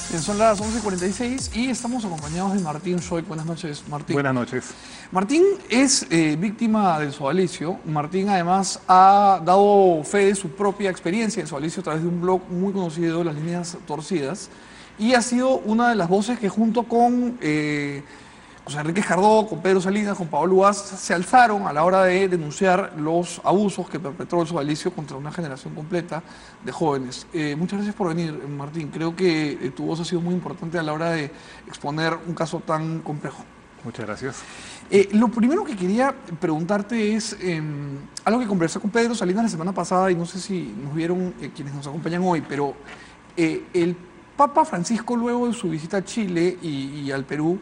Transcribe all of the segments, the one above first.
Bien, son las 11:46 y estamos acompañados de Martín Schoik. Buenas noches, Martín. Buenas noches. Martín es víctima del sodalicio. Martín además ha dado fe de su propia experiencia en sodalicio a través de un blog muy conocido, Las Líneas Torcidas, y ha sido una de las voces que junto con José Enrique Jardó, con Pedro Salinas, con Pablo Uaz, se alzaron a la hora de denunciar los abusos que perpetró el sodalicio contra una generación completa de jóvenes. Muchas gracias por venir, Martín. Creo que tu voz ha sido muy importante a la hora de exponer un caso tan complejo. Muchas gracias. Lo primero que quería preguntarte es algo que conversé con Pedro Salinas la semana pasada y no sé si nos vieron quienes nos acompañan hoy, pero el Papa Francisco, luego de su visita a Chile y al Perú,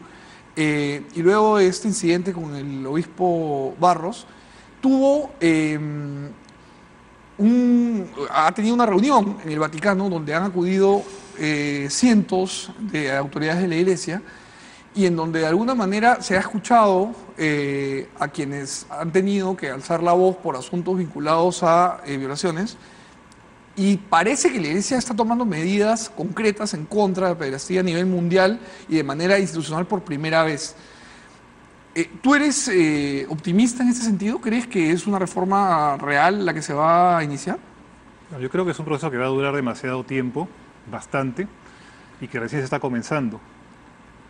y luego de este incidente con el obispo Barros, ha tenido una reunión en el Vaticano donde han acudido cientos de autoridades de la Iglesia y en donde de alguna manera se ha escuchado a quienes han tenido que alzar la voz por asuntos vinculados a violaciones. Y parece que la Iglesia está tomando medidas concretas en contra de la pederastía a nivel mundial y de manera institucional por primera vez. ¿Tú eres optimista en ese sentido? ¿Crees que es una reforma real la que se va a iniciar? Yo creo que es un proceso que va a durar demasiado tiempo, bastante, y que recién se está comenzando.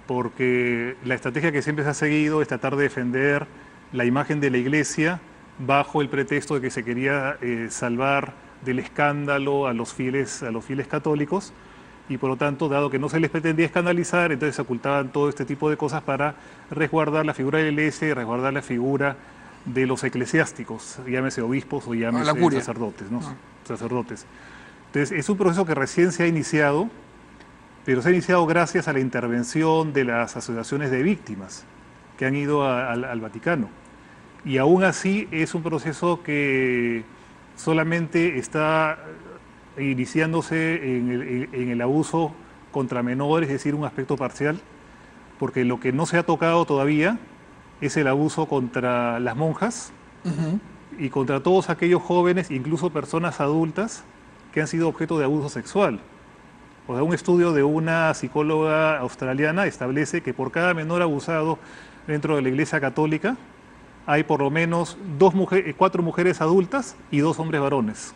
Porque la estrategia que siempre se ha seguido es tratar de defender la imagen de la Iglesia bajo el pretexto de que se quería salvar del escándalo a los fieles católicos, y por lo tanto, dado que no se les pretendía escandalizar, entonces se ocultaban todo este tipo de cosas para resguardar la figura de la Iglesia y resguardar la figura de los eclesiásticos, llámese obispos o llámese sacerdotes, ¿no? Sacerdotes. Entonces, es un proceso que recién se ha iniciado, pero se ha iniciado gracias a la intervención de las asociaciones de víctimas que han ido al Vaticano. Y aún así es un proceso que solamente está iniciándose en el abuso contra menores, es decir, un aspecto parcial, porque lo que no se ha tocado todavía es el abuso contra las monjas y contra todos aquellos jóvenes, incluso personas adultas, que han sido objeto de abuso sexual. O sea, un estudio de una psicóloga australiana establece que por cada menor abusado dentro de la Iglesia Católica hay por lo menos 4 mujeres adultas y 2 hombres varones.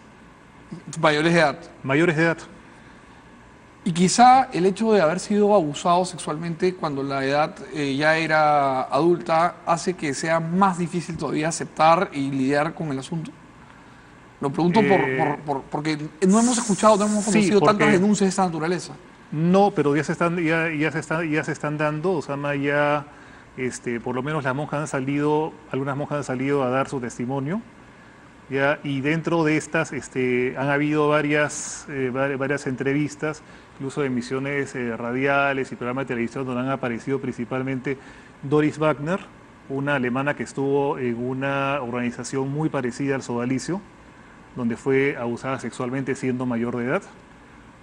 Mayores de edad. Mayores de edad. Y quizá el hecho de haber sido abusado sexualmente cuando la edad ya era adulta hace que sea más difícil todavía aceptar y lidiar con el asunto. Lo pregunto porque no hemos escuchado, no hemos conocido tantas denuncias de esta naturaleza. No, pero ya se están dando, o sea, ya por lo menos las monjas han salido, algunas monjas han salido a dar su testimonio, ¿ya? Y dentro de estas han habido varias entrevistas, incluso emisiones radiales y programas de televisión donde han aparecido principalmente Doris Wagner, una alemana que estuvo en una organización muy parecida al sodalicio, donde fue abusada sexualmente siendo mayor de edad,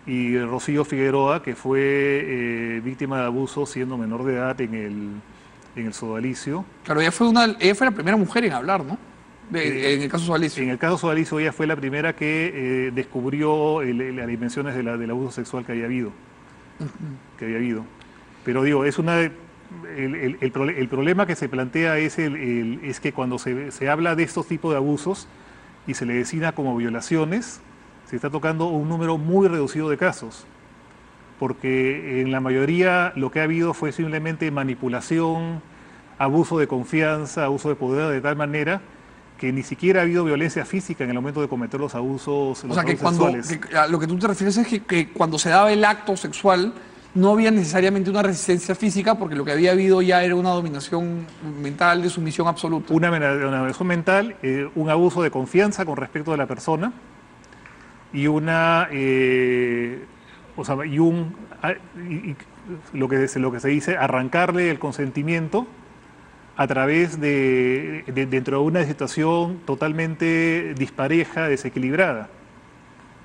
y Rocío Figueroa, que fue víctima de abuso siendo menor de edad en el sodalicio. Claro, ella fue la primera mujer en hablar, ¿no? En el caso sodalicio. En el caso sodalicio ella fue la primera que descubrió las dimensiones del abuso sexual que había habido. Pero digo, es el problema que se plantea es que cuando se habla de estos tipos de abusos y se le designa como violaciones, se está tocando un número muy reducido de casos, porque en la mayoría lo que ha habido fue simplemente manipulación, abuso de confianza, abuso de poder, de tal manera que ni siquiera ha habido violencia física en el momento de cometer los abusos sexuales. A lo que tú te refieres es que cuando se daba el acto sexual no había necesariamente una resistencia física, porque lo que había habido ya era una dominación mental de sumisión absoluta. Una dominación mental, un abuso de confianza con respecto a la persona y lo que se dice arrancarle el consentimiento a través dentro de una situación totalmente dispareja, desequilibrada,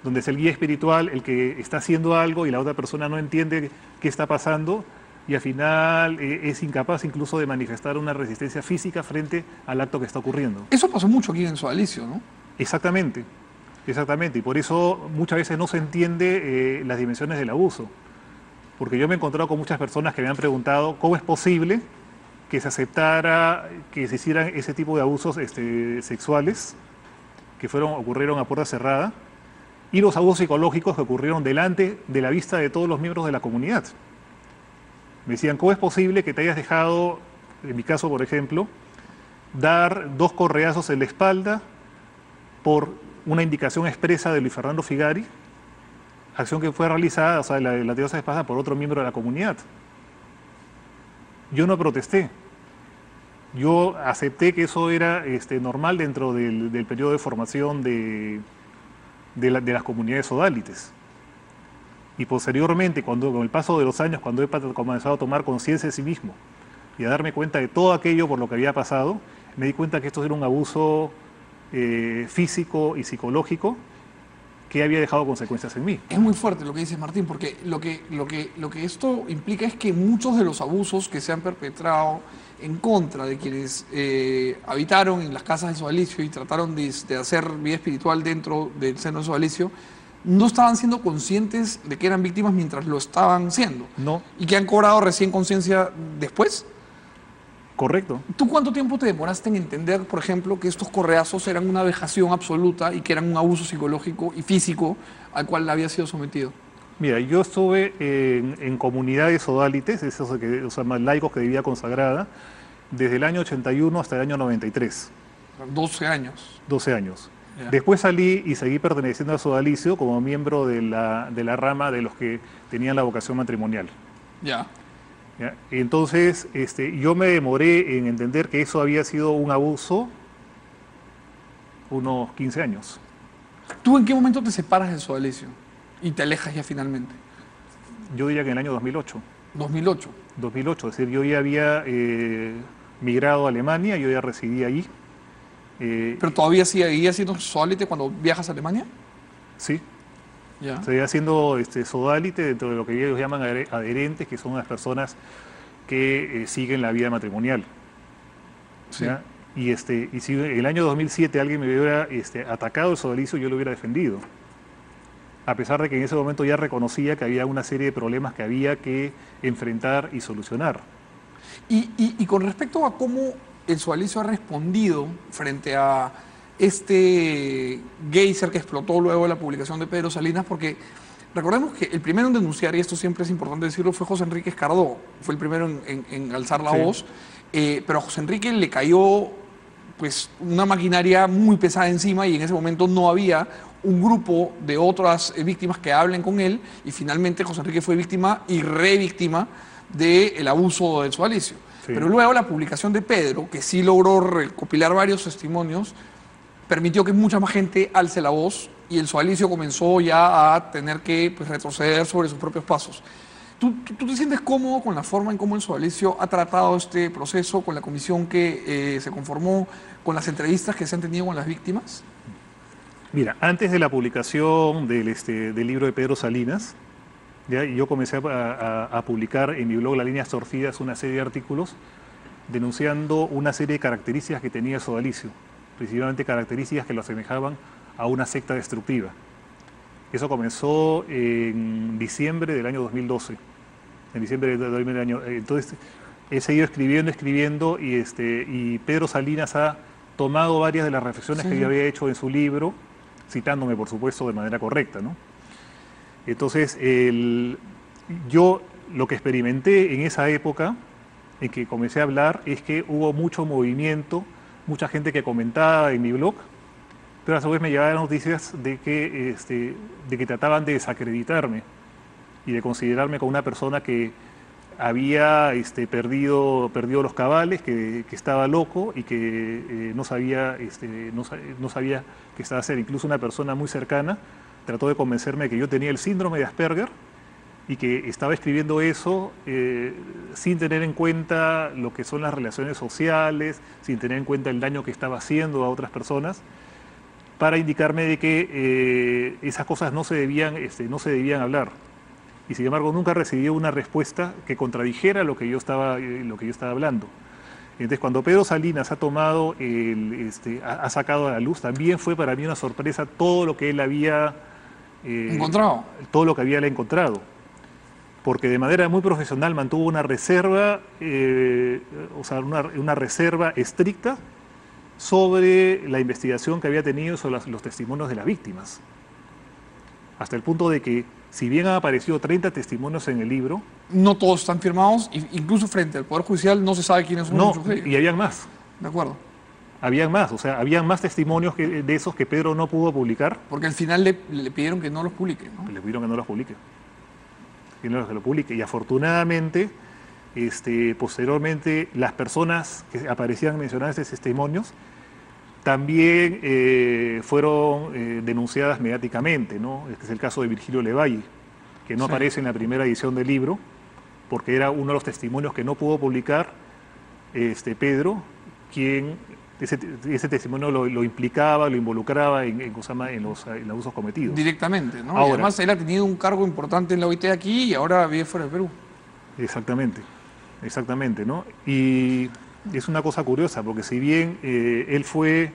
donde es el guía espiritual el que está haciendo algo y la otra persona no entiende qué está pasando y al final es incapaz incluso de manifestar una resistencia física frente al acto que está ocurriendo. Eso pasó mucho aquí en el sodalicio, ¿no? Exactamente, y por eso muchas veces no se entiende las dimensiones del abuso. porque yo me he encontrado con muchas personas que me han preguntado cómo es posible que se aceptara, que se hicieran ese tipo de abusos sexuales que ocurrieron a puerta cerrada, y los abusos psicológicos que ocurrieron delante de la vista de todos los miembros de la comunidad. Me decían, ¿cómo es posible que te hayas dejado, en mi caso por ejemplo, dar 2 correazos en la espalda por una indicación expresa de Luis Fernando Figari, acción que fue realizada, o sea, la diosa espada por otro miembro de la comunidad? Yo no protesté. Yo acepté que eso era normal dentro del periodo de formación de las comunidades sodálites. Y posteriormente, con el paso de los años, cuando he comenzado a tomar conciencia de sí mismo y a darme cuenta de todo aquello por lo que había pasado, me di cuenta que esto era un abuso físico y psicológico que había dejado consecuencias en mí. Es muy fuerte lo que dices, Martín, porque lo que esto implica es que muchos de los abusos que se han perpetrado en contra de quienes habitaron en las casas de sodalicio y trataron de hacer vida espiritual dentro del seno de sodalicio, no estaban siendo conscientes de que eran víctimas mientras lo estaban siendo. No. Y que han cobrado recién conciencia después. Correcto. ¿Tú cuánto tiempo te demoraste en entender, por ejemplo, que estos correazos eran una vejación absoluta y que eran un abuso psicológico y físico al cual había sido sometido? Mira, yo estuve en comunidades sodálites, esos más laicos que vivía consagrada, desde el año 81 hasta el año 93. 12 años. 12 años. Ya. Después salí y seguí perteneciendo al sodalicio como miembro de la rama de los que tenían la vocación matrimonial. Ya. ¿Ya? Entonces, yo me demoré en entender que eso había sido un abuso unos 15 años. ¿Tú en qué momento te separas del sodalicio y te alejas ya finalmente? Yo diría que en el año 2008. 2008. 2008, es decir, yo ya había migrado a Alemania, yo ya residí allí. ¿Pero todavía seguías siendo sodalite cuando viajas a Alemania? Sí. Ya. Seguía haciendo sodalite dentro de lo que ellos llaman adherentes, que son las personas que siguen la vida matrimonial. Sí. ¿Ya? Y si en el año 2007 alguien me hubiera atacado el sodalicio, yo lo hubiera defendido. A pesar de que en ese momento ya reconocía que había una serie de problemas que había que enfrentar y solucionar. Y con respecto a cómo el sodalicio ha respondido frente a este geyser que explotó luego de la publicación de Pedro Salinas, porque recordemos que el primero en denunciar, y esto siempre es importante decirlo, fue José Enrique Escardó, fue el primero en alzar la voz, pero a José Enrique le cayó pues una maquinaria muy pesada encima y en ese momento no había un grupo de otras víctimas que hablen con él y finalmente José Enrique fue víctima y revíctima del abuso del sodalicio. Sí. Pero luego la publicación de Pedro, que sí logró recopilar varios testimonios, permitió que mucha más gente alce la voz y el sodalicio comenzó ya a tener que retroceder sobre sus propios pasos. ¿Tú te sientes cómodo con la forma en cómo el sodalicio ha tratado este proceso, con la comisión que se conformó, con las entrevistas que se han tenido con las víctimas? Mira, antes de la publicación del libro de Pedro Salinas, ¿ya? Yo comencé a publicar en mi blog Las Líneas Torcidas una serie de artículos denunciando una serie de características que tenía el sodalicio, principalmente características que lo asemejaban a una secta destructiva. Eso comenzó en diciembre del año 2012. En diciembre del año. Entonces he seguido escribiendo y Pedro Salinas ha tomado varias de las reflexiones que yo había hecho en su libro, citándome por supuesto de manera correcta, ¿no? Entonces yo lo que experimenté en esa época en que comencé a hablar es que hubo mucho movimiento, mucha gente que comentaba en mi blog, pero a su vez me llegaban noticias de que trataban de desacreditarme y de considerarme como una persona que había perdido los cabales, que estaba loco y que no sabía qué estaba hacer. Incluso una persona muy cercana trató de convencerme de que yo tenía el síndrome de Asperger y que estaba escribiendo eso sin tener en cuenta lo que son las relaciones sociales, sin tener en cuenta el daño que estaba haciendo a otras personas, para indicarme de que esas cosas no se debían hablar. Y sin embargo nunca recibí una respuesta que contradijera lo que yo estaba hablando. Entonces cuando Pedro Salinas ha sacado a la luz, también fue para mí una sorpresa todo lo que él había encontrado. Todo lo que había encontrado. porque de manera muy profesional mantuvo una reserva, una reserva estricta sobre la investigación que había tenido sobre los testimonios de las víctimas. Hasta el punto de que, si bien han aparecido 30 testimonios en el libro, no todos están firmados, incluso frente al Poder Judicial no se sabe quiénes son muchos de ellos. Y habían más. De acuerdo. Habían más, o sea, habían más testimonios de esos que Pedro no pudo publicar. Porque al final le pidieron que no los publique, ¿no? Le pidieron que no los publique. Que no los publique. Y afortunadamente, posteriormente, las personas que aparecían mencionadas en esos testimonios también fueron denunciadas mediáticamente, ¿no? Este es el caso de Virgilio Levalle, que no aparece en la primera edición del libro, porque era uno de los testimonios que no pudo publicar Pedro, quien ese testimonio lo implicaba, lo involucraba en los abusos cometidos. Directamente, ¿no? Ahora, y además él ha tenido un cargo importante en la OIT aquí y ahora vive fuera del Perú. Exactamente, ¿no? Y es una cosa curiosa, porque si bien él fue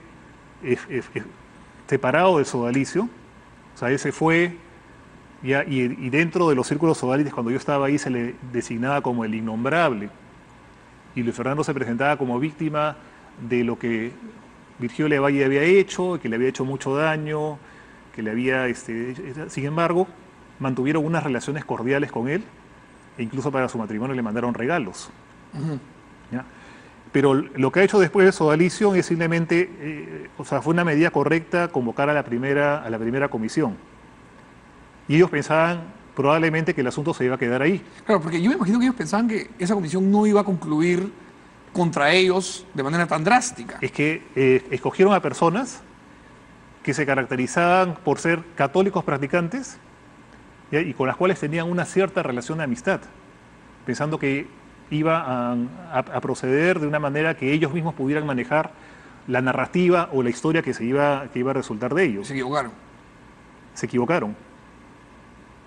separado del sodalicio, o sea, él se fue, y dentro de los círculos sodalites, cuando yo estaba ahí, se le designaba como el innombrable, y Luis Fernando se presentaba como víctima de lo que Virgilio Levalle había hecho, que le había hecho mucho daño, que le había... sin embargo, mantuvieron unas relaciones cordiales con él, e incluso para su matrimonio le mandaron regalos. ¿Ya? Pero lo que ha hecho después de sodalicio es simplemente, fue una medida correcta convocar a la primera comisión. Y ellos pensaban probablemente que el asunto se iba a quedar ahí. Claro, porque yo me imagino que ellos pensaban que esa comisión no iba a concluir contra ellos de manera tan drástica. Es que escogieron a personas que se caracterizaban por ser católicos practicantes, ¿ya? Y con las cuales tenían una cierta relación de amistad, pensando que iba a proceder de una manera que ellos mismos pudieran manejar la narrativa o la historia que iba a resultar de ellos. Se equivocaron. Se equivocaron.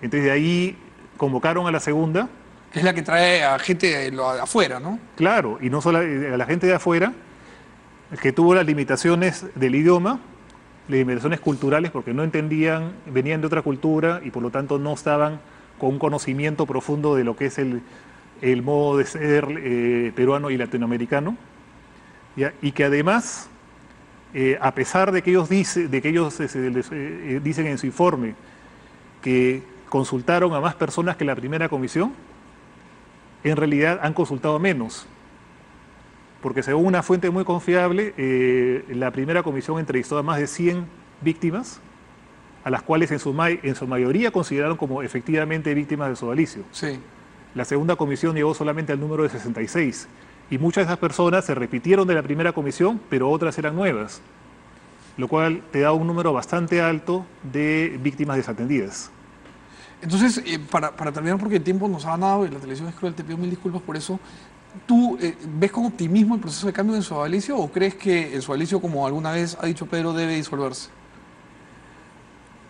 Entonces de ahí convocaron a la segunda. Que es la que trae a gente de afuera, ¿no? Claro, y no solo a la gente de afuera, que tuvo las limitaciones del idioma, las limitaciones culturales, porque no entendían, venían de otra cultura y por lo tanto no estaban con un conocimiento profundo de lo que es el modo de ser peruano y latinoamericano, ¿ya? Y que además, a pesar de que ellos dicen en su informe que consultaron a más personas que la primera comisión, en realidad han consultado menos, porque según una fuente muy confiable, la primera comisión entrevistó a más de 100 víctimas, a las cuales en su mayoría consideraron como efectivamente víctimas del sodalicio. Sí. La segunda comisión llegó solamente al número de 66, y muchas de esas personas se repitieron de la primera comisión, pero otras eran nuevas, lo cual te da un número bastante alto de víctimas desatendidas. Entonces, para terminar, porque el tiempo nos ha ganado y la televisión es cruel, te pido mil disculpas por eso. ¿Tú ves con optimismo el proceso de cambio en sodalicio o crees que el sodalicio, como alguna vez ha dicho Pedro, debe disolverse?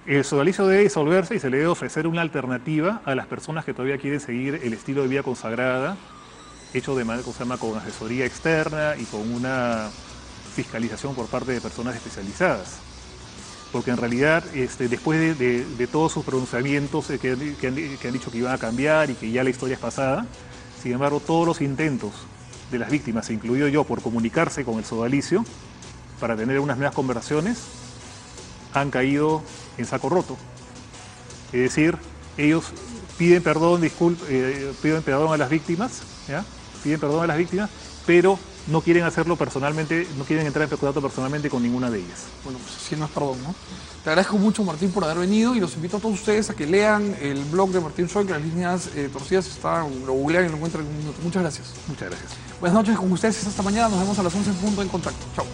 El sodalicio debe disolverse y se le debe ofrecer una alternativa a las personas que todavía quieren seguir el estilo de vida consagrada, hecho de manera, con asesoría externa y con una fiscalización por parte de personas especializadas. Porque en realidad, después de todos sus pronunciamientos que han dicho que iban a cambiar y que ya la historia es pasada, sin embargo, todos los intentos de las víctimas, incluido yo, por comunicarse con el sodalicio para tener unas nuevas conversaciones, han caído en saco roto. Es decir, ellos piden perdón, piden perdón a las víctimas, ¿ya? Piden perdón a las víctimas, pero no quieren hacerlo personalmente, no quieren entrar en contacto personalmente con ninguna de ellas. Bueno, pues así no es perdón, ¿no? Te agradezco mucho, Martín, por haber venido y los invito a todos ustedes a que lean el blog de Martín Schrock, Las Líneas Torcidas, lo googlean y lo encuentran en un minuto. Muchas gracias. Muchas gracias. Buenas noches con ustedes, hasta mañana, nos vemos a las 11 en punto en Contacto. Chao.